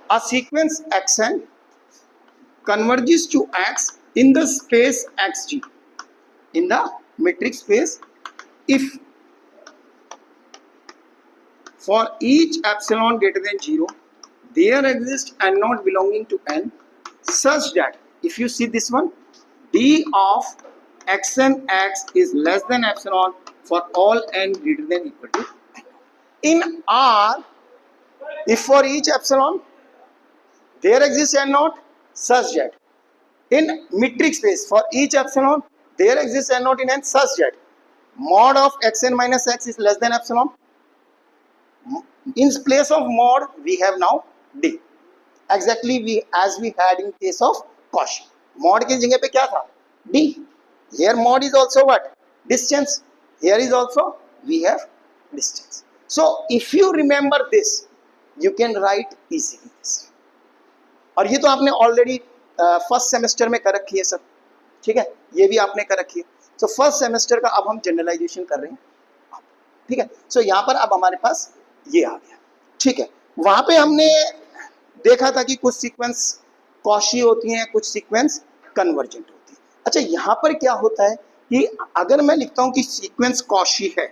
A sequence xn converges to x in the space xg, in the metric space, if for each epsilon greater than 0 there exists n naught belonging to n, such that if you see this one, d of xn x is less than epsilon for all n greater than equal to n. In R, if for each epsilon there exists n naught, such that in metric space for each epsilon there exists n naught in n, such that mod of xn minus x is less than epsilon. In place of mod we have now d, exactly we as we had in case of Cauchy. Mod की जगह पे क्या था? d. Here mod is also what? Distance. Here is also we have distance. So if you remember this, you can write easily this. और ये तो आपने already first semester में कर रखी है सब, ठीक है, ये भी आपने कर रखी है. सो फर्स्ट सेमेस्टर का अब हम जनरलाइजेशन कर रहे हैं, ठीक है. सो यहाँ पर अब हमारे पास ये आ गया, ठीक है. वहां पे हमने देखा था कि कुछ सीक्वेंस कॉशी होती हैं, कुछ सीक्वेंस कन्वर्जेंट होती है. अच्छा, यहाँ पर क्या होता है कि अगर मैं लिखता हूं कि सीक्वेंस कॉशी है,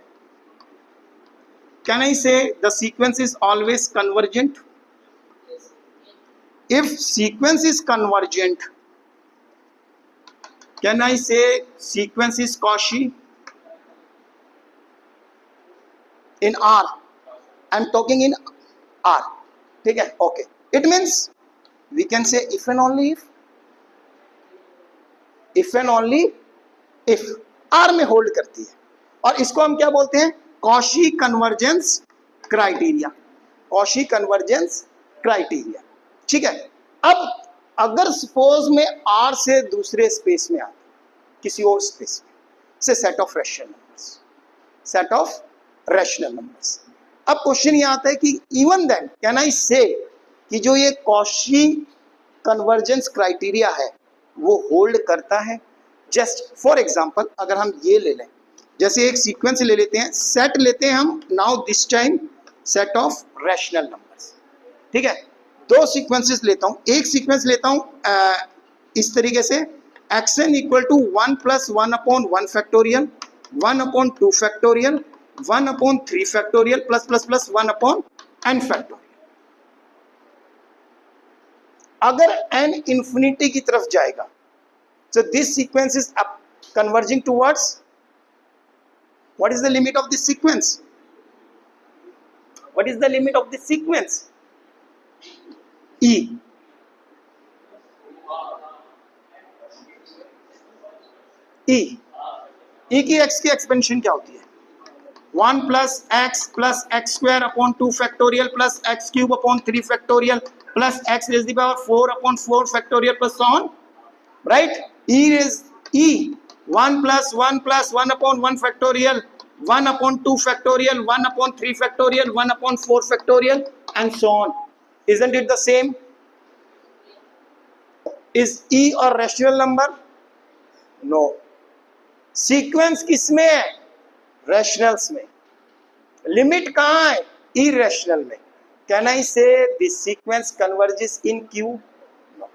can I say the sequence is always convergent? If sequence is convergent, can I say sequence is Cauchy? In R, I'm talking in R, ठीक है, okay. It means we can say if and only if R में hold करती है, और इसको हम क्या बोलते हैं? Cauchy convergence criteria. Cauchy convergence criteria, ठीक है. अब अगर सपोज में R से दूसरे स्पेस में आता, किसी और स्पेस में, से सेट ऑफ रैशनल नंबर्स, अब क्वेश्चन ये आता है कि इवन देन कैन आई से कि जो ये कॉशी कन्वर्जेंस क्राइटेरिया है वो होल्ड करता है? जस्ट फॉर एग्जांपल अगर हम ये ले लें, जैसे एक सीक्वेंस ले लेते हैं, सेट लेते हैं हम, now this time set of rational numbers, ठीक है. दो सीक्वेंसेस लेता हूं, एक सीक्वेंस लेता हूं इस तरीके से, xn equal to 1 plus 1 upon 1 factorial, 1 upon 2 factorial, 1 upon 3 factorial, plus plus plus 1 upon n factorial. अगर n इंफिनिटी की तरफ जाएगा, so this sequence is up converging towards, what is the limit of this sequence? What is the limit of this sequence? E. की x की expansion क्या होती है? 1 plus x square upon 2 factorial plus x cube upon 3 factorial plus x raise the power 4 upon 4 factorial plus so on, right. E 1 plus 1 upon 1 factorial, 1 upon 2 factorial, 1 upon 3 factorial, 1 upon 4 factorial and so on. Isn't it the same? Is E a rational number? No. Sequence किसमें है? Rationals में. Limit कहाँ है? Irrational में. Can I say this sequence converges in Q? No.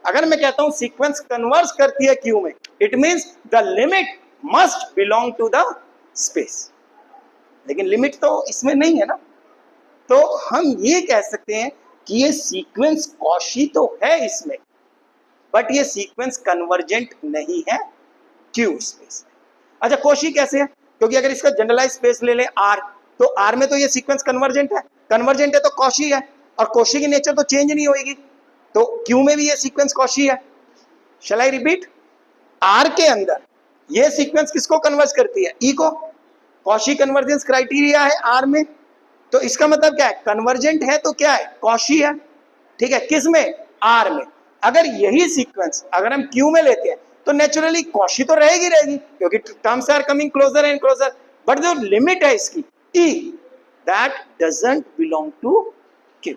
अगर मैं कहता हूं sequence converge करती है Q में, it means the limit must belong to the space. लेकिन limit तो इसमें नहीं है ना, तो हम ये कह सकते हैं कि ये सीक्वेंस कॉशी तो है इसमें, बट ये सीक्वेंस कन्वर्जेंट नहीं है क्यू स्पेस में. अच्छा, कॉशी कैसे है? क्योंकि अगर इसका जनरलाइज स्पेस ले लें R, तो R में तो ये सीक्वेंस कन्वर्जेंट है तो कॉशी है, और कॉशी की नेचर तो चेंज नहीं होगी, तो क्यू में भी ये सीक्वेंस कॉशी है. शैल आई रिपीट? R के अंदर ये सीक्वेंस किसको कन्वर्ज करती है? E को. कॉशी कन्वर्जेंस क्राइटेरिया है R में, तो इसका मतलब क्या है? कन्वर्जेंट है तो क्या है? कॉशी है, ठीक है. किस में? R में. अगर यही सीक्वेंस अगर हम Q में लेते हैं तो नेचुरली कॉशी तो रहेगी क्योंकि terms are coming closer and closer, but जो लिमिट है इसकी E, that doesn't belong to Q.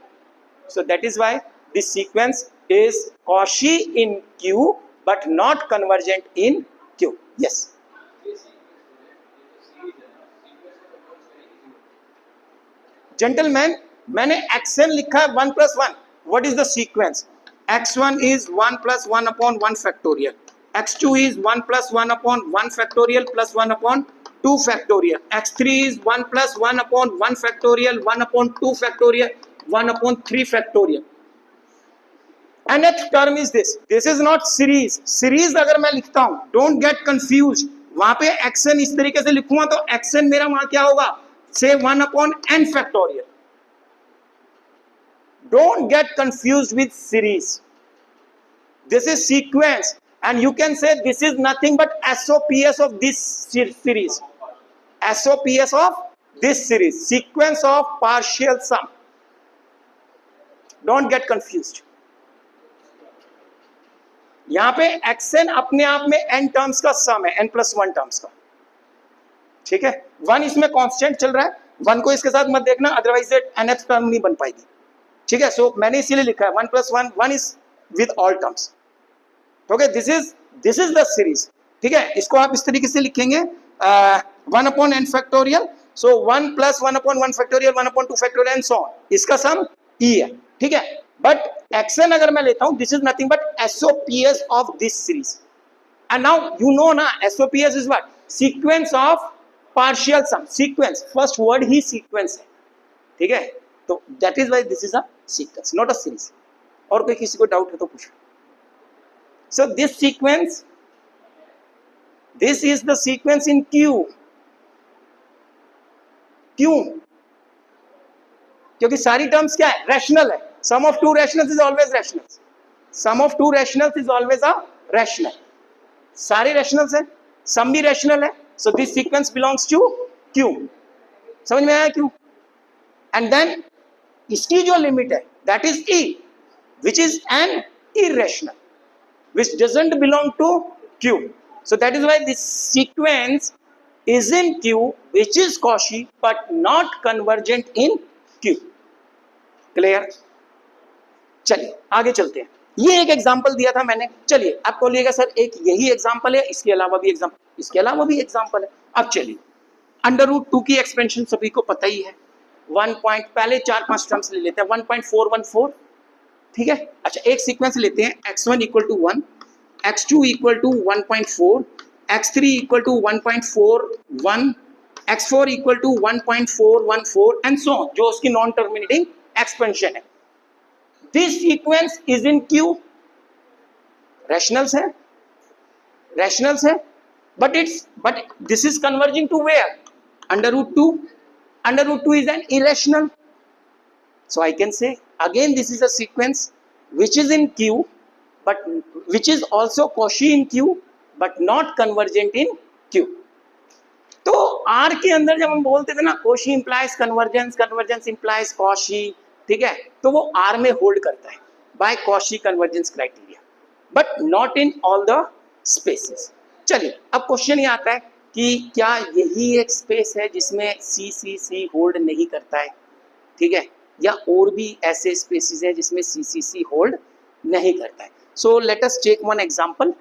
So that is why this sequence is Cauchy in Q but not convergent in Q. Yes. Gentleman, मैंने xn लिखा है 1 plus 1. what is the sequence? x1 is 1 plus 1 upon 1 factorial, x2 is 1 plus 1 upon 1 factorial plus 1 upon 2 factorial, x3 is 1 plus 1 upon 1 factorial 1 upon 2 factorial 1 upon 3 factorial. nth term is this. This is not series. series अगर मैं लिखता हूं, don't get confused, वहां पे xn इस तरीके से लिखूंगा तो xn मेरा वहां क्या होगा, say 1 upon n factorial. Don't get confused with series. This is sequence, and you can say this is nothing but SOPS of this series. SOPS of this series, sequence of partial sum. Don't get confused. यहां पे xn अपने आप में n terms का सम है, n plus 1 terms का, ठीक है. 1 इसमें कांस्टेंट चल रहा है, 1 को इसके साथ मत देखना, अदरवाइज nth टर्म नहीं बन पाएगी, ठीक है. सो मैंने इसीलिए लिखा है 1 plus 1, 1 is with all terms. Okay, this is the series, ठीक है. इसको आप इस तरीके से लिखेंगे 1 upon n factorial, so 1 plus 1 upon 1 factorial 1 upon 2 factorial and so on. इसका सम e है, ठीक है. बट xn अगर मैं लेता हूं, this is nothing but SOPS of this series. And now you know ना, SOPS is what, sequence of partial sum. Sequence, first word ही सीक्वेंस है, ठीक है. तो that is why this is a sequence, not a series. और कोई किसी को डाउट है तो पूछो. So this sequence, this is the sequence in Q. क्यों? क्योंकि सारी टर्म्स क्या है, रैशनल है. Sum of two rationals is always rational. Sum of two rationals is always a rational. सारे रैशनल्स है, सम भी रैशनल है. So this sequence belongs to Q. समझ में आया क्यों? एंड देन इसकी जो लिमिट है that is E, which is an irrational, which doesn't belong to Q. So that is why this sequence is in Q, which is Cauchy but not convergent in Q. Clear? चलिए आगे चलते हैं. ये एक example दिया था मैंने. चलिए आप बोलिएगा सर एक यही एग्जांपल है, इसके अलावा भी एग्जांपल, इसके अलावा भी एग्जांपल है. अब चलिए, अंडर रूट 2 की एक्सपेंशन सभी को पता ही है. 1 पॉइंट, पहले 4-5 टर्म्स ले लेते हैं. 1.414, ठीक है. अच्छा, एक सीक्वेंस लेते हैं. x1 equal to 1, x2 equal to 1.4, x3 equal to 1.41, x4 equal to 1.414 and so on, जो उसकी नॉन टर्मिनेटिंग एक्सपेंशन है. This sequence is in Q. Rationals है, रैशनल्स है, but this is converging to where, under root 2. Under root 2 is an irrational. So I can say again this is a sequence which is in Q, but which is also Cauchy in Q, but not convergent in Q. तो R के अंदर जब हम बोलते थे ना, Cauchy implies convergence, convergence implies Cauchy, ठीक है, तो वो R में होल्ड करता है by Cauchy convergence criteria, but not in all the spaces. चलिए अब क्वेश्चन ये आता है कि क्या यही एक स्पेस है जिसमें CCC होल्ड नहीं करता है, ठीक है, या और भी ऐसे स्पेसेस हैं जिसमें CCC होल्ड नहीं करता है. So let us take one example.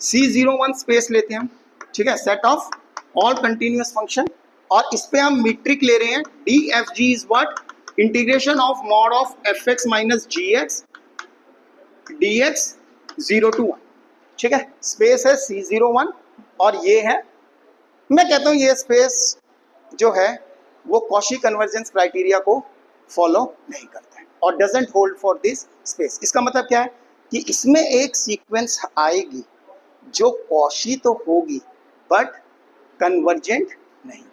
C01 space लेते हैं हम, ठीक है, set of all continuous function, और इस पे हम मीट्रिक ले रहे हैं. DFG is what, integration of mod of fx minus gx dx 0 to 1, ठीक है. स्पेस है C01 और ये है, मैं कहता हूँ ये स्पेस जो है वो कॉशी कन्वर्जेंस क्राइटेरिया को फॉलो नहीं करता है और doesn't hold for this space. इसका मतलब क्या है कि इसमें एक सीक्वेंस आएगी जो कॉशी तो होगी बट कन्वर्जेंट नहीं.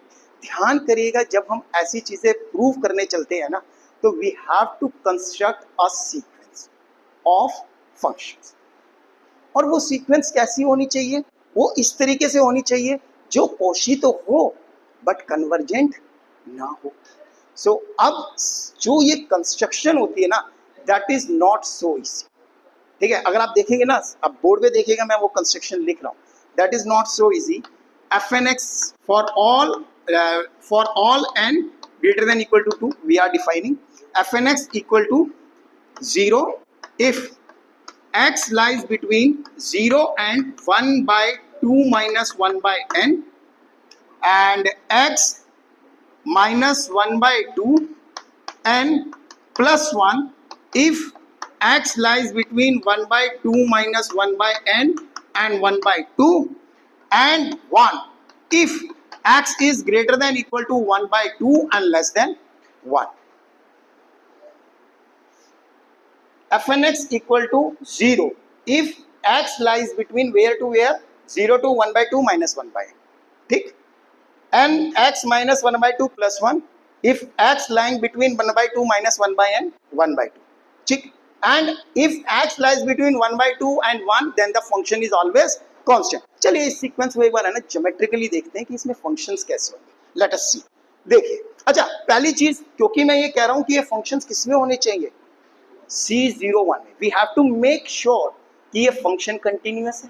ध्यान करिएगा, जब हम ऐसी चीजें प्रूव करने चलते हैं ना, तो we have to construct a sequence of functions. और वो सीक्वेंस कैसी होनी चाहिए, वो इस तरीके से होनी चाहिए जो कॉशी तो हो बट कन्वर्जेंट ना हो. सो अब जो ये कंस्ट्रक्शन होती है ना, that is not so easy, ठीक है. अगर आप देखेंगे ना, अब बोर्ड पे देखिएगा, मैं वो कंस्ट्रक्शन लिख रहा हूँ, that is not so easy. F n x for all n greater than equal to 2 we are defining f n x equal to 0 if x lies between 0 and 1 by 2 minus 1 by n and x minus 1 by 2 n plus 1 if x lies between 1 by 2 minus 1 by n and 1 by 2 and 1 if x is greater than equal to 1 by 2 and less than 1. fnx equal to 0 if x lies between where to where 0 to 1 by 2 minus 1 by n. ठीक, and x minus 1 by 2 plus 1 if x lying between 1 by 2 minus 1 by n 1 by 2. ठीक, and if x lies between 1 by 2 and 1 then the function is always constant. चलिए इस sequence को एक बार है ना geometrically देखते हैं कि इसमें फंक्शंस कैसे होंगे. लेट अस सी. देखिए, अच्छा पहली चीज, क्योंकि मैं ये कह रहा हूं कि ये फंक्शंस किसमें होने चाहिए, C01 में. We have to make sure कि ये फंक्शन कंटिन्यूअस है.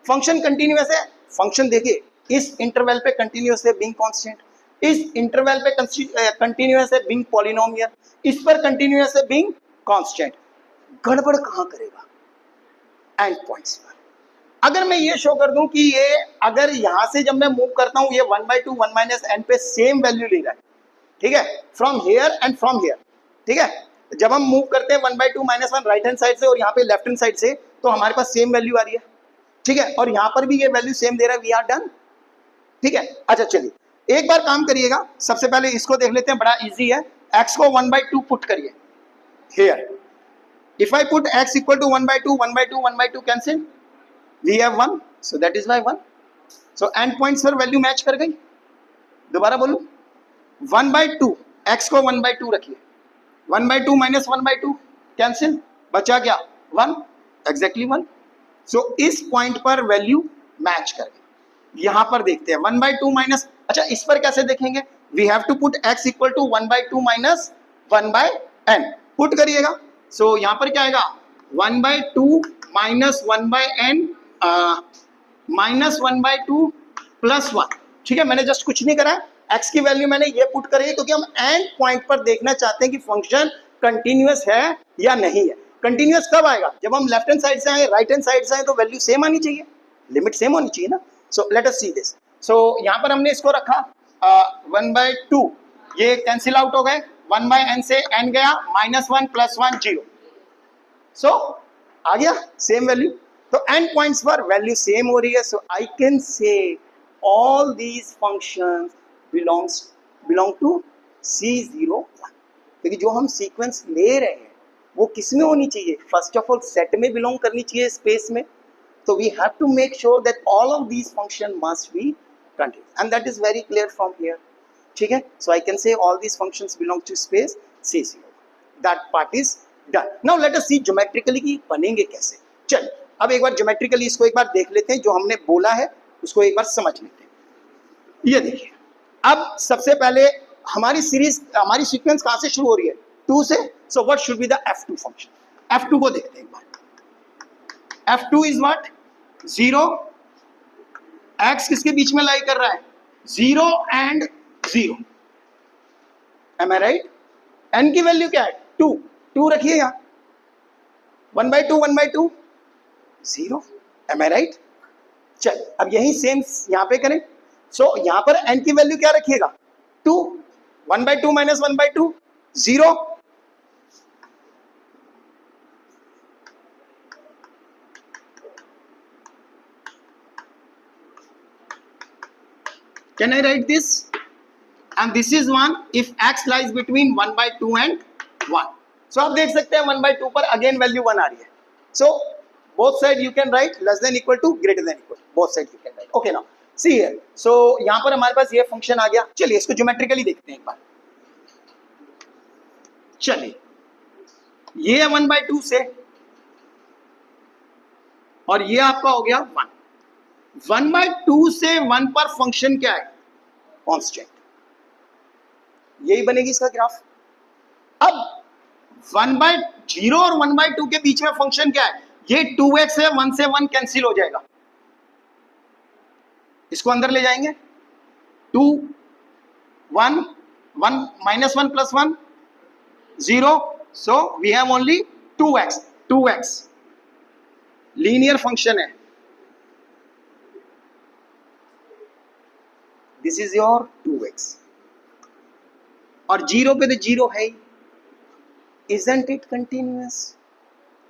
फंक्शन कंटिन्यूअस है. फंक्शन देखिए इस इंटरवल पे कंटिन्यूअस है बीइंग कांस्टेंट, इस इंटरवल पे कंटिन्यूअस है बीइंग पॉलिनोमियल, इस पर कंटिन्यूअस है बीइंग कांस्टेंट. गड़बड़ कहां करेगा, एंड पॉइंट्स पर. अगर मैं ये शो कर दूं कि ये अगर यहां से जब मैं मूव करता हूं ये 1 by 2 1 minus n पे सेम वैल्यू ले रहा है, ठीक है, from here and from here. ठीक है, जब हम मूव करते हैं 1 by 2 minus 1 right hand side से और यहाँ पे लेफ्ट हैंड साइड से, तो हमारे पास सेम वैल्यू आ रही है. ठीक है, और यहाँ पर भी ये वैल्यू सेम दे रहा है. We are done. ठीक है, अच्छा चलिए एक बार काम करिएगा. सबसे पहले इसको देख लेते हैं, बड़ा इजी है. x को 1 by 2 पुट करिए here. If I put x equal to 1 by 2 1 by 2 1 by 2 cancel, we have 1 so that is why 1. so end points पर वैल्यू मैच कर गई. दोबारा बोलूं, 1 by 2 x को 1 by 2 रखिए, 1 by 2 minus 1 by 2 कैंसिल, बचा क्या 1, एग्जैक्टली 1. सो इस पॉइंट पर वैल्यू मैच कर गई. यहां पर देखते हैं 1 by 2 माइनस, अच्छा इस पर कैसे देखेंगे, we have to put x equal to 1 by 2 minus 1 by n. Put करिएगा. सो यहां पर क्या आएगा 1 by 2 minus 1 by n minus 1 by 2 plus 1. ठीक है, मैंने जस्ट कुछ नहीं करा है, x की वैल्यू मैंने ये पुट करी है क्योंकि हम एंड पॉइंट पर देखना चाहते हैं कि फंक्शन कंटिन्यूअस है या नहीं है. कंटिन्यूअस कब आएगा, जब हम लेफ्ट हैंड साइड से आए राइट हैंड साइड से आए तो वैल्यू सेम आनी चाहिए, लिमिट सेम होनी चाहिए ना. सो लेट अस सी दिस. सो यहाँ पर हमने इसको रखा 1 by 2, ये कैंसिल आउट हो गए. 1 by n से n गया, -1 + 1 0. सो आ गया सेम वैल्यू. तो एंड पॉइंट्स पर वैल्यू सेम हो रही है. So I can say all these functions belong to C01. क्योंकि जो हम सीक्वेंस ले रहे हैं वो किस में होनी चाहिए, फर्स्ट ऑफ ऑल सेट में बिलोंग करनी चाहिए, स्पेस में. तो we have to make sure that all of these function must be continuous and that is very clear from here. ठीक है, so I can say all these functions belong to space C01. That part is done. Now let us see geometrically कि बनेंगे कैसे. चलिए अब एक बार geometrically इसको एक बार देख लेते हैं, जो हमने बोला है उसको एक बार समझ लेते हैं. ये देखिए, अब सबसे पहले हमारी सीरीज, हमारी सीक्वेंस कहां से शुरू हो रही है, 2 से. So what should be the f2 function. f2 को देखते हैं एक बार. f2 is what, 0. x किसके बीच में लाई कर रहा है, 0 and 0. Am I right. n की वैल्यू क्या है 2 रखिए यहां. 1 by 2 1 by 2 0. Am I right. चल अब यही सेम यहां पे करें. सो यहां पर n की वैल्यू क्या रखिएगा 2. 1 by 2 minus 1 by 2 0. Can I write this? And this is 1 if x lies between 1 by 2 and 1. So आप देख सकते हैं 1 by 2 पर अगेन वैल्यू 1 आ रही है. So both side you can write less than equal to greater than equal. Both side you can write. Okay now see here. So यहाँ पर हमारे पास ये फंक्शन आ गया. चलिए इसको ज्योमेट्रिकली देखते हैं एक बार. चलिए ये है 1 by 2 से और ये आपका हो गया 1. 1 by 2 से 1 पर फंक्शन क्या है, कांस्टेंट. यही बनेगी इसका ग्राफ. अब 1 by 0 और 1 by 2 के बीच में फंक्शन क्या है, ये 2x है, 1 से 1 कैंसिल हो जाएगा. इसको अंदर ले जाएंगे, 2 1 1 -1 + 1 0, so we have only 2x linear function है, दिस इज योर 2x और 0 पे तो 0 है ही, isn't it continuous?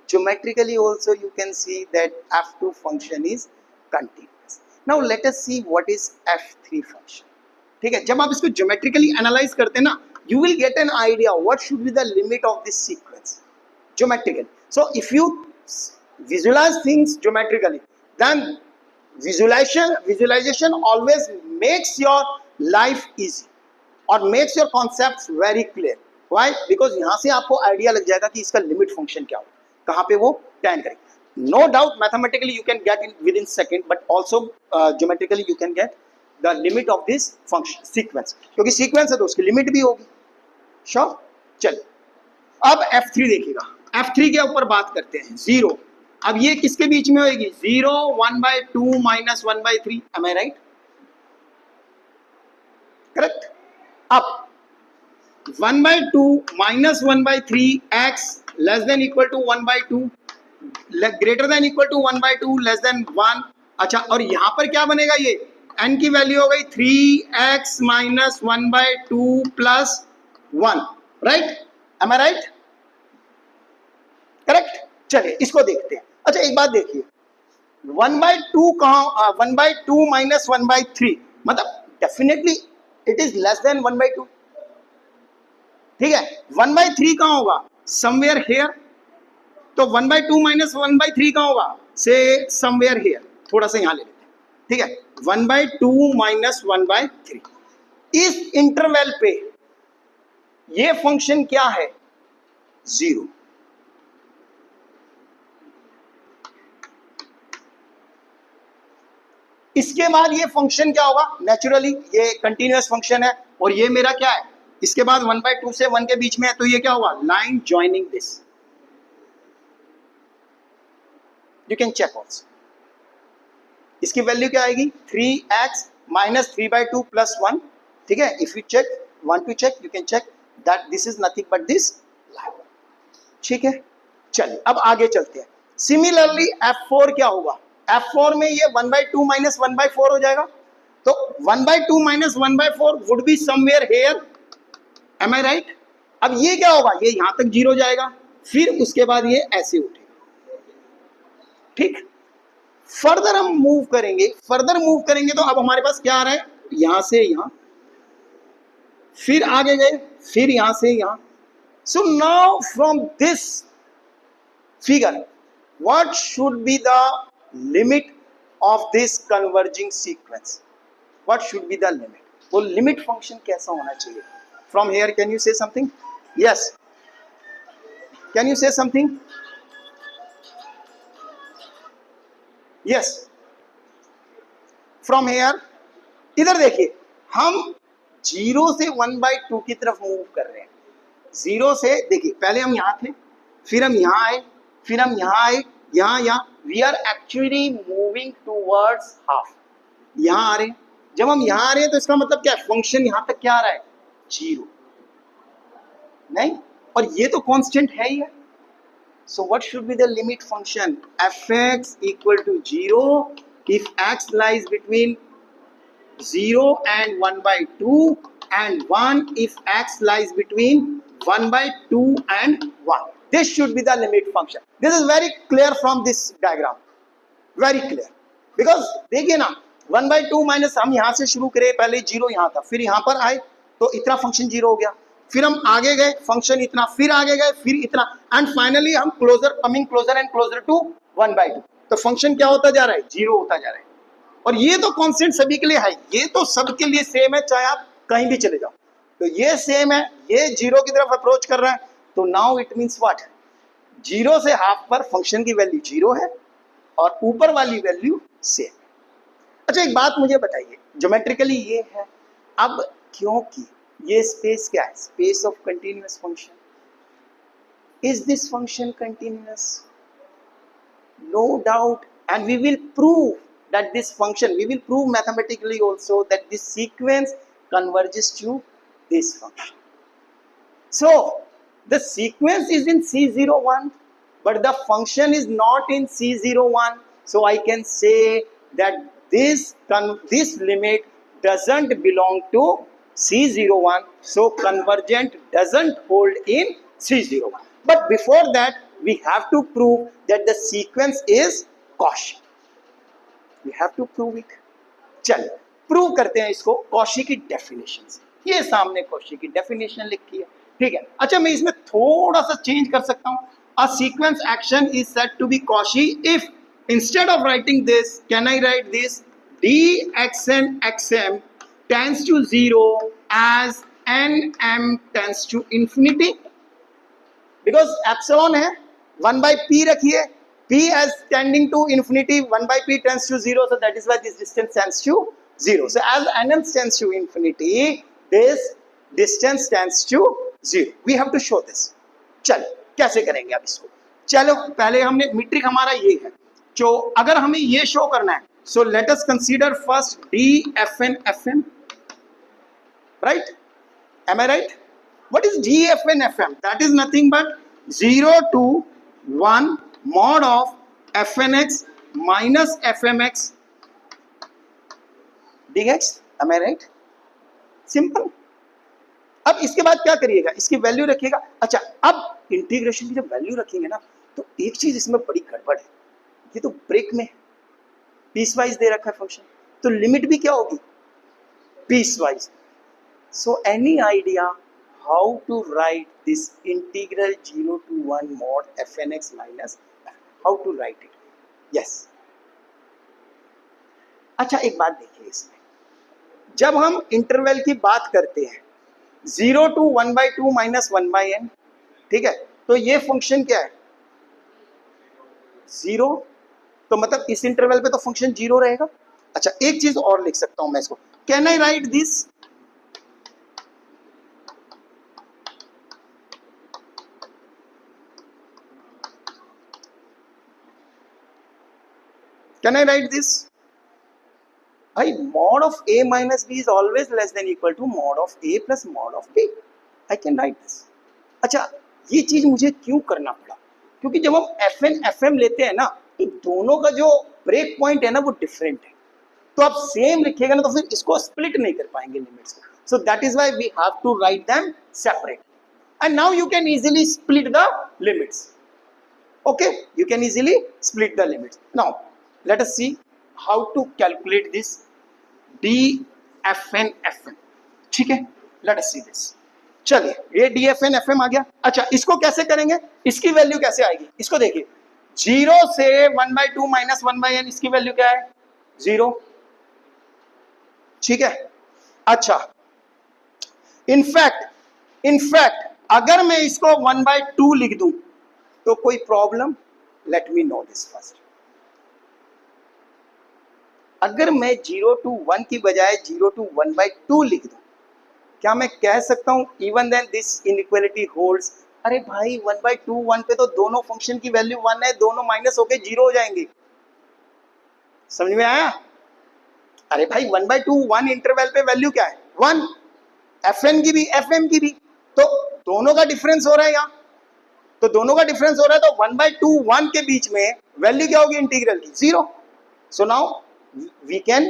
Geometrically also you can see that f2 function is continuous. Now let us see what is f3 function. ठीक है, जब आप इसको geometrically analyze करते हैं ना, you will get an idea what should be the limit of this sequence geometrically. So if you visualize things geometrically, then visualization always makes your life easy और makes your concepts very clear. Why? Because यहाँ से आपको idea लग जाएगा कि इसका limit function क्या होगा, कहाँ पे वो टैन करेगा. No doubt mathematically you can get in within second, but also geometrically you can get the limit of this function sequence, क्योंकि सीक्वेंस है तो उसकी लिमिट भी होगी. श्योर. चलिए अब f3 देखिएगा, f3 के ऊपर बात करते हैं. 0, अब ये किसके बीच में होगी? 0 1/2 - 1/3. M I right? करेक्ट. अब 1/2 - 1/3 x less than equal to 1/2 greater than equal to 1/2 less than 1. अच्छा, और यहां पर क्या बनेगा? ये n की वैल्यू हो गई 3x - 1/2 + 1. Right? M I right? Correct. चलिए इसको देखते हैं. अच्छा एक बात देखिए, 1/2 कहां? 1/2 - 1/3 मतलब definitely it is less than 1/2. ठीक है, 1/3 कहां होगा? Somewhere here. तो 1/2 - 1/3 कहां होगा? से समवेयर हेयर. थोड़ा सा यहां ले लेते हैं. ठीक है, 1/2 - 1/3. इस इंटरवल पे ये फंक्शन क्या है? 0. इसके बाद ये फंक्शन क्या होगा? नेचुरली ये कंटिन्यूअस फंक्शन है और ये मेरा क्या है? इसके बाद 1/2 से 1 के बीच में है, तो ये क्या होगा? Line joining this. You can check also. इसकी वैल्यू क्या आएगी? 3x - 3/2 + 1. ठीक है, if you check, want to check, you can check that this is nothing but this line. ठीक है, चलिए अब आगे चलते हैं. सिमिलरली f4 क्या होगा? f4 में ये 1/2 - 1/4 हो जाएगा. तो 1/2 - 1/4 would be somewhere here. Am I right? अब ये क्या होगा? ये यहां तक 0 जाएगा, फिर उसके बाद ये ऐसे उठेगा. ठीक. फर्दर हम मूव करेंगे, तो अब हमारे पास क्या आ रहा है? यहां से यहां, फिर आगे गए, फिर यहां से यहां. So now from this figure what should be the limit of this converging sequence? What should be the limit? वो लिमिट फंक्शन कैसा होना चाहिए? From here, can you say something? Yes. Can you say something? Yes. From here, इधर देखिए, हम 0 से 1/2 की तरफ मूव कर रहे हैं. 0 से देखिए, पहले हम यहां थे, फिर हम यहां आए, फिर हम यहां आए, यहां. We are actually moving towards half. यहां आ रहे हैं. जब हम यहां आ रहे हैं तो इसका मतलब क्या है? फंक्शन यहां तक क्या आ रहा है? 0. नहीं, और ये तो कांस्टेंट है ही है. So what should be the limit function? fx = 0 if x lies between 0 and 1/2 and 1 if x lies between 1/2 and 1. This should be the limit function. This is very clear from this diagram. Very clear. Because देखिए ना, 1/2 minus हम यहां से शुरू करें, पहले 0 यहां था, फिर यहां पर आए तो इतना फंक्शन 0 हो गया, फिर हम आगे गए, फंक्शन इतना, फिर आगे गए, फिर इतना, एंड फाइनली हम coming closer and closer to 1/2. तो फंक्शन क्या होता जा रहा है? 0 होता जा रहा है. और ये तो कांस्टेंट सभी के लिए है, ये तो सबके लिए सेम है, चाहे आप कहीं भी चले जाओ. तो ये सेम है, ये 0 की तरफ अप्रोच कर रहा है. तो नाउ इट मीन्स व्हाट? 0 से हाफ पर फंक्शन की वैल्यू 0 है और ऊपर वाली वैल्यू सेम. अच्छा एक बात मुझे बताइए, ज्योमेट्रिकली ये है. अब क्योंकि ये स्पेस क्या है? Space of continuous function. Is this function continuous? No doubt, and we will prove that this function, we will prove mathematically also that this sequence converges to this function. So the sequence is in C01, but the function is not in C01. So I can say that this limit doesn't belong to C01. So convergent doesn't hold in C01. But before that, we have to prove that the sequence is Cauchy. We have to prove it. चल prove करते हैं इसको Cauchy की definition से. ये सामने Cauchy की definition लिखी है, ठीक है. अच्छा, मैं इसमें थोड़ा सा चेंज कर सकता हूं. A sequence x n is said to be Cauchy if instead of writing this, can I write this dxn xm tends to 0 as nm tends to infinity. Because epsilon है, 1 by p रखिए, p as tending to infinity, 1 by p tends to 0, so that is why this distance tends to 0. So as nm tends to infinity, this distance tends to 0. We have to show this. चलो कैसे करेंगे अब इसको. चलो पहले हमने metric हमारा ये है, जो अगर हमें ये शो करना है, so let us consider first dfn fm, right? Am I right? What is dfn fm? That is nothing but 0 to 1 mod of fnx minus fmx dx. Am I right? Simple. अब इसके बाद क्या करिएगा, इसकी value रखिएगा. अच्छा, अब integration की जब वैल्यू रखेंगे ना, तो एक चीज इसमें बड़ी गड़बड़ है. ये तो ब्रेक में पीस वाइज दे रखा है फंक्शन, तो लिमिट भी क्या होगी, piecewise. So any idea how to write this integral 0 to 1 mod fnx minus f? How to write it? Yes. अच्छा, एक बात देखिए, इसमें जब हम इंटरवल की बात करते हैं 0 to 1 by 2 minus 1 by n, ठीक है, तो ये फंक्शन क्या है, 0. तो मतलब इस इंटरवल पे तो फंक्शन 0 रहेगा. अच्छा, एक चीज और लिख सकता हूं मैं इसको. Can I write this Can I write this? Mod of a minus b is always less than equal to mod of a plus mod of b. I can write this. अच्छा, ये चीज मुझे क्यों करना पड़ा, क्योंकि जब हम fn fm लेते हैं ना, तो दोनों का जो ब्रेक पॉइंट है ना, वो डिफरेंट है. तो आप सेम लिखिएगा ना, तो फिर इसको स्प्लिट नहीं कर पाएंगे लिमिट्स को. So that is why we have to write them separate. And now you can easily split the limits. Okay, you can easily split the limits. Now let us see how to calculate this dfn fm. ठीक है, let us see this. चलिए, ये dfn fm आ गया. अच्छा, इसको कैसे करेंगे, इसकी वैल्यू कैसे आएगी, इसको देखिए. 0 से 1 by 2 minus 1 by n, इसकी वैल्यू क्या है, 0. ठीक है. अच्छा, इनफैक्ट अगर मैं इसको 1 by 2 लिख दूं तो कोई problem, let me know this first. अगर मैं 0 to 1 की बजाय 0 to 1 by 2 लिख दूं, क्या मैं कह सकता हूं even then this inequality holds? अरे भाई, 1 by 2 1 पे तो दोनों फंक्शन की वैल्यू 1 है, दोनों माइनस होके 0 हो जाएंगे. समझ में आया? अरे भाई, 1 by 2 1 इंटरवल पे वैल्यू क्या है, 1. fn की भी fm की भी, तो दोनों का डिफरेंस हो रहा है यहाँ. तो दोनों का डिफरेंस हो रहा है, तो 1 by 2 1 के बीच में वैल्यू क्या होगी इंटीग्रल की, 0. So now we can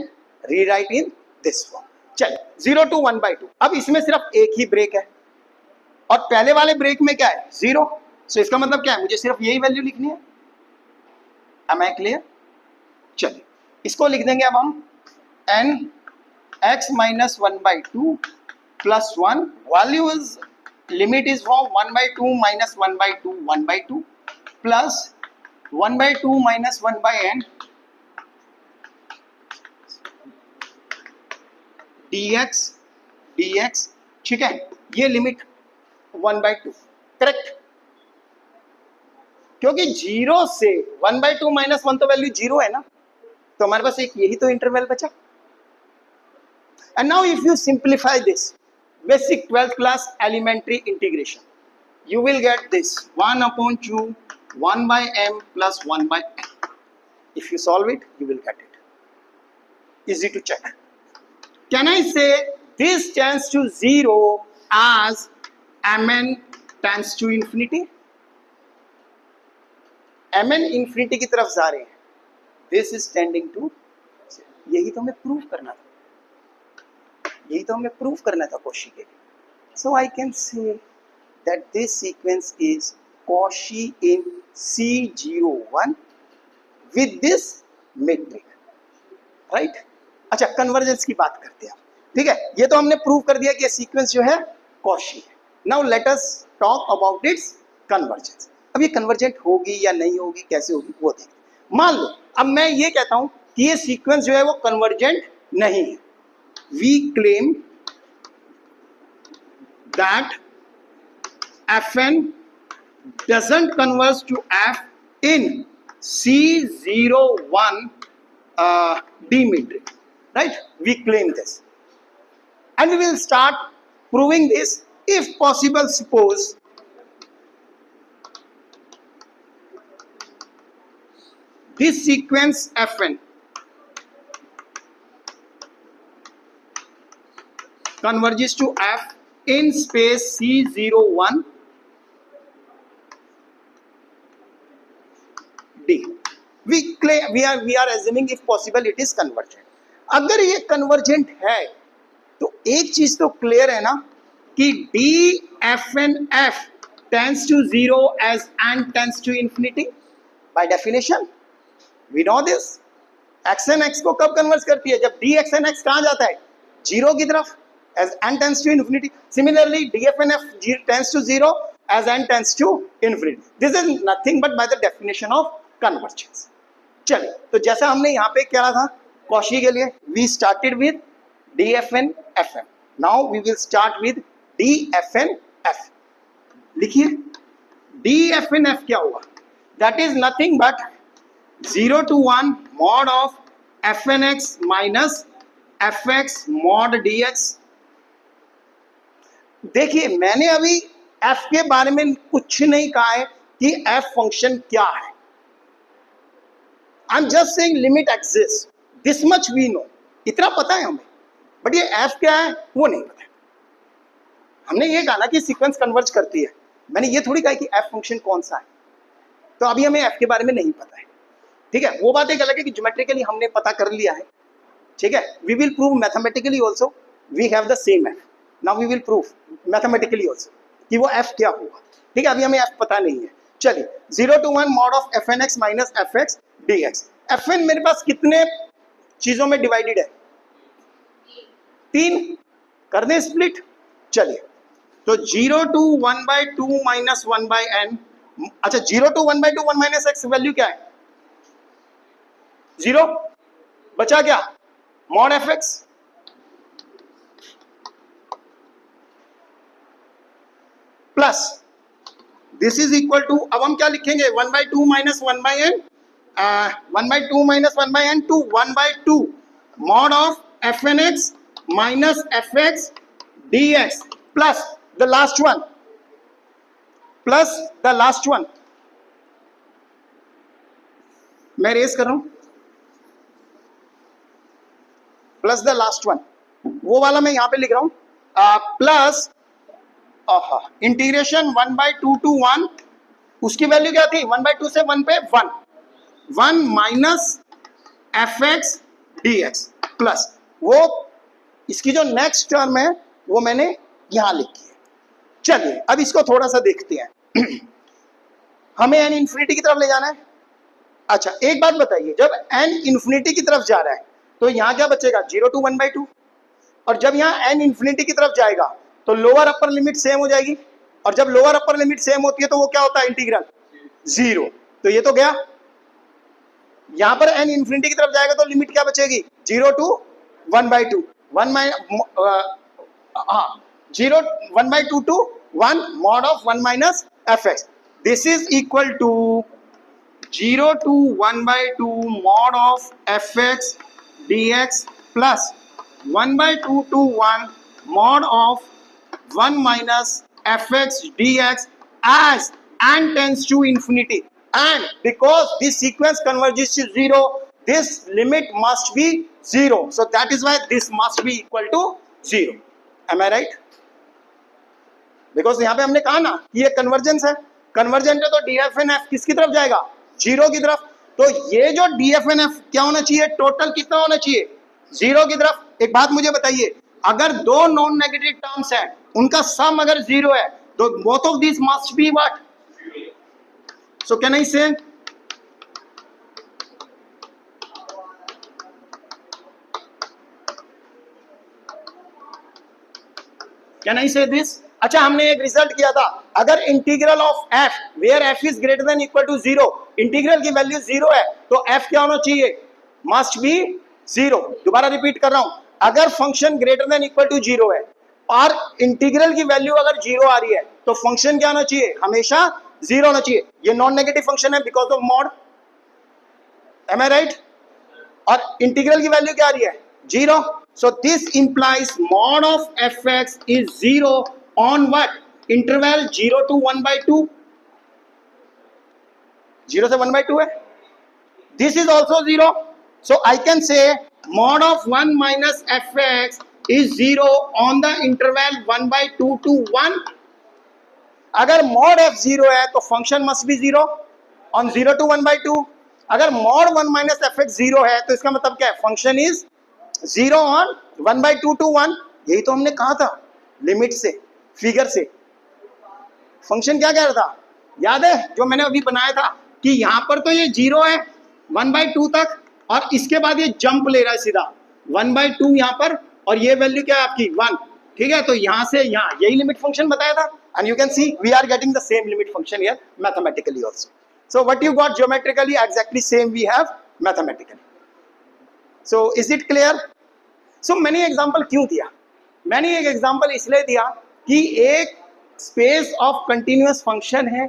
rewrite in this form. चल, 0 to 1 by 2. अब इसमें सिर्फ एक ही ब्रेक है, और पहले वाले ब्रेक में क्या है, 0. सो इसका मतलब क्या है, मुझे सिर्फ यही वैल्यू लिखनी है. Am I clear? चलिए, इसको लिख देंगे अब हम n x minus 1 by 2 plus 1. Value is, limit is from 1 by 2 minus 1 by 2 1 by 2 plus 1 by 2 minus 1 by n dx. ठीक है, ये लिमिट 1 by 2, करेक्ट. क्योंकि 0 से 1 by 2 minus 1 तो वैल्यू 0 है ना, तो हमारे पास एक यही तो इंटरवल बचा. And now if you simplify this, basic 12th class elementary integration, you will get this 1 upon 2 1 by m plus 1 by n. If you solve it, you will get it. easy to check. Can I say this tends to 0 as mn tends to infinity? mn infinity की तरफ जा रहे हैं, this is tending to, यही तो हमें prove करना था, यही तो हमें प्रूव करना था Cauchy के लिए. So I can say that this sequence is Cauchy in C01 with this metric, right? अच्छा, कन्वर्जेंस की बात करते हैं. ठीक है, ये तो हमने प्रूव कर दिया कि ये सीक्वेंस जो है Cauchy है. Now let us talk about it's convergence. अब ये कन्वर्जेंट होगी या नहीं होगी, कैसे होगी, वो देखते हैं. मान लो अब मैं ये कहता हूं कि ये सीक्वेंस जो है वो कन्वर्जेंट नहीं है. We claim that Fn doesn't converge to F in C01 D matrix, right? We claim this, and we will start proving this. If possible, suppose this sequence Fn converges to F in space C01 D. We are assuming if possible it is convergent. अगर ये convergent है तो एक चीज तो clear है ना कि dFnF tends to 0 as n tends to infinity. By definition, we know this. xn x को कब converge करती है? जब dxn x कहाँ जाता है? 0 की तरफ, as n tends to infinity. Similarly, dFnF tends to 0 as n tends to infinity. This is nothing but by the definition of convergence. चलिए, तो जैसा हमने यहाँ पे क्या था Cauchy के लिए, we started with dFnFm. Now we will start with dFnF. लिखिए, dFnF क्या होगा? That is nothing but 0 to 1 mod of Fnx minus Fx mod dx. देखिए, मैंने अभी f के बारे में कुछ नहीं कहा है कि f फंक्शन क्या है. I'm just saying limit exists. This much we know. इतना पता है हमें, बट ये f क्या है वो नहीं पता है. हमने ये कहा ना कि सीक्वेंस कन्वर्ज करती है, मैंने ये थोड़ी कहा कि f फंक्शन कौन सा है. तो अभी हमें f के बारे में नहीं पता है. ठीक है, वो बात एक अलग है कि ज्योमेट्रिकली हमने पता कर लिया है. ठीक है, we will prove mathematically also we have the same f. Now we will prove mathematically also कि वो f क्या होगा. ठीक है, अभी हमें f पता नहीं है. चलिए, 0 to 1 mod of Fnx minus Fx dx. Fn मेरे पास कितने चीजों में डिवाइडेड है? 3. कर दें स्प्लिट. चलिए, तो 0 to 1 by 2 minus 1 by n. अच्छा, 0 to 1 by 2 1 minus x value क्या है? 0. बचा क्या? mod fx. Plus this is equal to, अब हम क्या लिखेंगे? 1 by 2 minus 1 by n. 1 by 2 minus 1 by n to 1 by 2 mod of Fnx minus Fx dx plus the last one, plus the last one. मैं race कर रहा हूं, plus the last one, वो वाला मैं यहां पे लिख रहा हूं. प्लस इंटीग्रेशन 1 by 2 to 1, उसकी वैल्यू क्या थी? 1 by 2 से 1 पे 1 माइनस Fx dx प्लस वो इसकी जो नेक्स्ट टर्म है वो मैंने यहां लिखी है. चलिए, अब इसको थोड़ा सा देखते हैं. हमें n इंफिनिटी की तरफ ले जाना है. अच्छा, एक बात बताइए, जब n इंफिनिटी की तरफ जा रहा है तो यहां क्या बचेगा? 0 to 1 by 2. और जब यहां n इंफिनिटी की तरफ जाएगा तो लोअर अपर लिमिट सेम हो जाएगी, और जब लोअर अपर लिमिट सेम होती है तो वो क्या होता है? इंटीग्रल 0. तो ये तो गया. यहां पर n इंफिनिटी की तरफ जाएगा तो लिमिट क्या बचेगी? 0 to 1 by 2. 0 1 by 2 to 1 mod of 1 minus fx. This is equal to 0 to 1 by 2 mod of fx dx plus 1 by 2 to 1 mod of 1 minus fx dx as n tends to infinity. And because this sequence converges to 0, this limit must be 0. So that is why this must be equal to 0. Am I right? Because यहाँ पे हमने कहा ना कि ये convergence है, convergent है तो DFNF किसकी तरफ जाएगा? 0 की तरफ. तो ये जो DFNF क्या होना चाहिए? टोटल कितना होना चाहिए? 0 की तरफ. एक बात मुझे बताइए, अगर दो नॉन नेगेटिव टर्म्स हैं, उनका सम अगर 0 है तो both of these must be what? So can I say? Can I say this? अच्छा, हमने एक रिजल्ट किया था, अगर integral of f where f is greater than equal to 0, integral की वैल्यू 0 है तो f क्या होना चाहिए? Must be 0. दोबारा रिपीट कर रहा हूं, अगर function greater than equal to 0 है और इंटीग्रल की वैल्यू अगर 0 आ रही है तो फंक्शन क्या होना चाहिए? हमेशा 0 होना चाहिए. ये नॉन नेगेटिव फंक्शन है because of mod. Am I right? और इंटीग्रल की वैल्यू क्या आ रही है? 0. So this implies mod of fx is 0 on what? Interval 0 to 1/2. 0 से 1/2 है. This is also 0. So I can say mod of 1 minus fx is 0 on the interval 1/2 to 1. अगर mod f 0 है तो function must be 0 on 0 to 1/2. अगर mod 1 minus fx 0 है तो इसका मतलब क्या है? Function is 0 on 1/2 to 1. यही तो हमने कहा था लिमिट से, फिगर से. फंक्शन क्या कह रहा था? याद है जो मैंने अभी बनाया था कि यहां पर तो ये 0 है 1/2 तक और इसके बाद ये जंप ले रहा है सीधा 1/2 यहां पर, और ये वैल्यू क्या है आपकी? 1. ठीक है, तो यहां से यहां यही लिमिट फंक्शन बताया था. And you can see we are getting the same limit function here mathematically also. So what you got geometrically exactly same we have mathematically. So is it clear? So मैंने example क्यों दिया? मैंने एक example इसलिए दिया कि एक space of continuous function है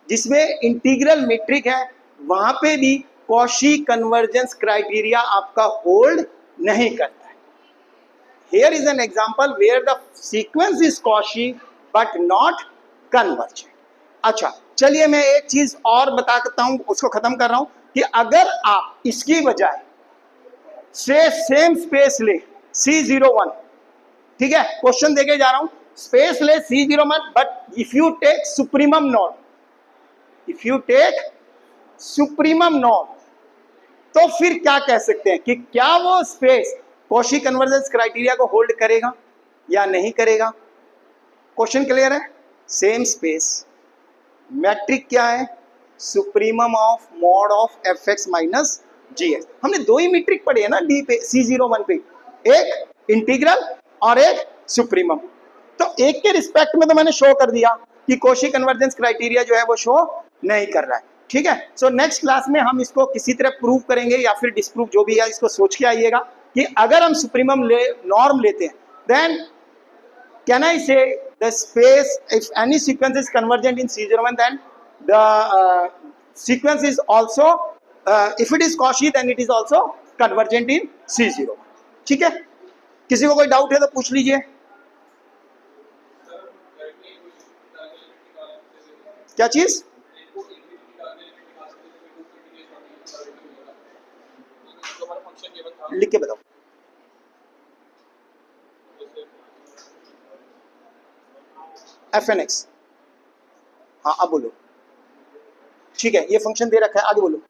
जिसमें इंटीग्रल मेट्रिक है, वहां पे भी कॉशी कन्वर्जेंस क्राइटेरिया आपका होल्ड नहीं करता है. Here is an example where the sequence is Cauchy but not convergent. अच्छा, चलिए मैं एक चीज और बताता हूं, उसको खत्म कर रहा हूं कि अगर आप इसकी बजाय से सेम स्पेस ले C01, ठीक है, क्वेश्चन देके जा रहा हूं, स्पेस ले C01 but if you take supremum norm, if you take supremum norm, तो फिर क्या कह सकते हैं कि क्या वो स्पेस कॉशी कन्वर्जेंस क्राइटेरिया को होल्ड करेगा या नहीं करेगा? क्वेश्चन क्लियर है? सेम स्पेस, मैट्रिक क्या है? Supremum of mod of fx minus gx. हमने दो ही मीट्रिक पढ़े हैं ना डी पे, C01 पे, एक इंटीग्रल और एक सुप्रीमम. तो एक के रिस्पेक्ट में तो मैंने शो कर दिया कि कॉशी कन्वर्जेंस क्राइटेरिया जो है वो शो नहीं कर रहा है. ठीक है, सो नेक्स्ट क्लास में हम इसको किसी तरह प्रूव करेंगे या फिर डिस्प्रूव, जो भी है इसको सोच के आइएगा कि अगर हम सुप्रीमम नॉर्म लेते हैं then can I say the space if any sequence is convergent in C01 then the sequence is also if it is Cauchy then it is also convergent in C01. ठीक है, किसी को कोई doubt है तो पूछ लीजिए. क्या चीज? लिख के बताओ. fnx. हाँ अब बोलो. ठीक है, ये फंक्शन दे रखा है, आगे बोलो.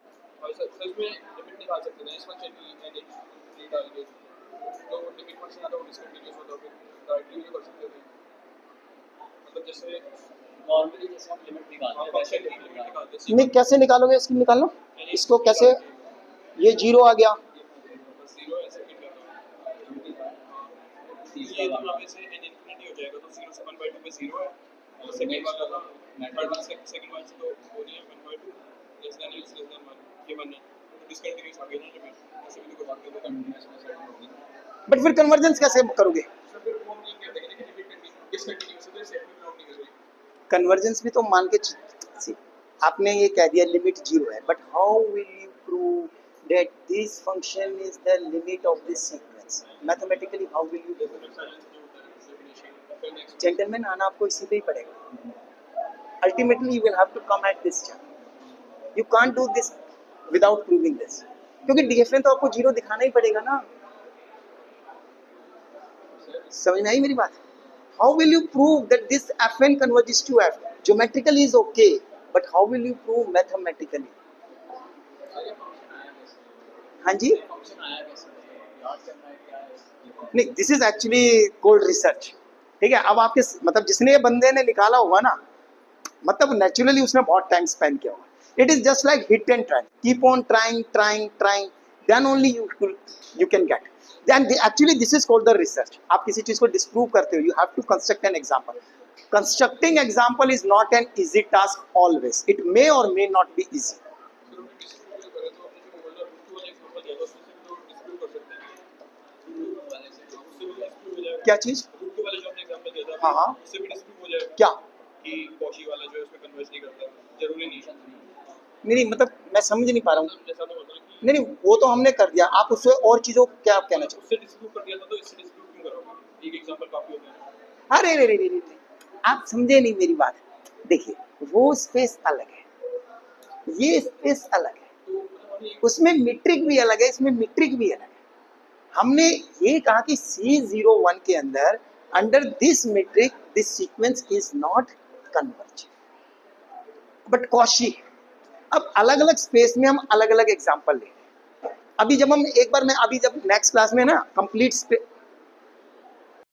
इसमें लिमिट निकाल सकते हैं इस फंक्शन की एन डाल के, तो लिमिट फंक्शन आता है वो डिस्कंटीन्यूअस होता है, फिर डायरेक्टली भी कर सकते हैं. मतलब जैसे नॉर्मली जैसे हम लिमिट निकालते हैं वैसे लिमिट निकालते हैं. नहीं, कैसे निकालोगे? इसकी निकालो, इसको कैसे? ये 0 आ गया, 0 ऐसे फिट करना है, ये तो यहाँ पे से n इंफिनिटी हो जाएगा, तो 0 से 1/2 पे 0 है, और सेकंड वाला सेकंड वाला से तो हो नहीं है 1/2 less than is less than 1, ये 1 है, तो डिस्कंटीन्यूअस आ गई ना लिमिट, ऐसे भी कोई बात नहीं, तो कंटीन्यूअस में सेट होगी. बट फिर कन्वर्जेंस कैसे करोगे? तो फिर वो हम ये कहते हैं कि लिमिट डिस्कंटीन्यूअस है तो सेट भी काउंट नहीं करेगी. कन्वर्जेंस भी तो मान के see, आपने ये कह दिया लिमिट 0 है, but how will you prove that this function is the limit of this sequence? Mathematically how will you do it? Gentleman, आना आपको इसी पे ही पड़ेगा. Ultimately you will have to come at this. You can't do this without proving this. क्योंकि डीएफएन तो आपको zero दिखाना ही पड़ेगा ना। समझ में आई मेरी बात? How will you prove that this F N converges to F? Geometrically is okay, but how will you prove mathematically? हाँ जी, नहीं, this is actually called research, ठीक है। अब आपके मतलब जिसने ये बंदे ने निकाला होगा ना, मतलब नेचुरली उसने बहुत टाइम स्पेंड किया होगा। It is just like hit and try, keep on trying, then only you can get. Then actually this is called the research. आप किसी चीज को डिस्प्रूव करते हो, you have to construct an example. Constructing example is not an easy task always, it may और may not be easy. क्या चीज? हाँ हाँ, उससे भी डिस्प्रूव हो जाएगा क्या? कि कॉशी वाला जो है उसमें कन्वर्ज नहीं करता, जरूरी नहीं है। नहीं मतलब मैं समझ नहीं पा रहा हूँ। जैसा तो मतलब कि नहीं, वो तो हमने कर दिया, आप उससे और चीजों को क्या आप कहना चाहते उससे डिस्प्रूव कर दिया था, तो इससे डिस्प्रूव क्यों करोगे? एक एग्जांपल काफी होता है। हो? अरे रे रे रे रे, आप समझे नहीं मेरी बात। देखिए, वो स्पेस अलग है, ये स्पेस अलग है, उसमें मीट्रिक भी अलग है, इसमें मीट्रिक भी अलग है। हमने ये कहा कि C01 के अंदर under this metric this sequence is not converge, but Cauchy. अब अलग अलग स्पेस में हम अलग अलग एग्जांपल ले रहे हैं। अभी जब हम एक बार, मैं अभी जब नेक्स्ट क्लास में ना कंप्लीट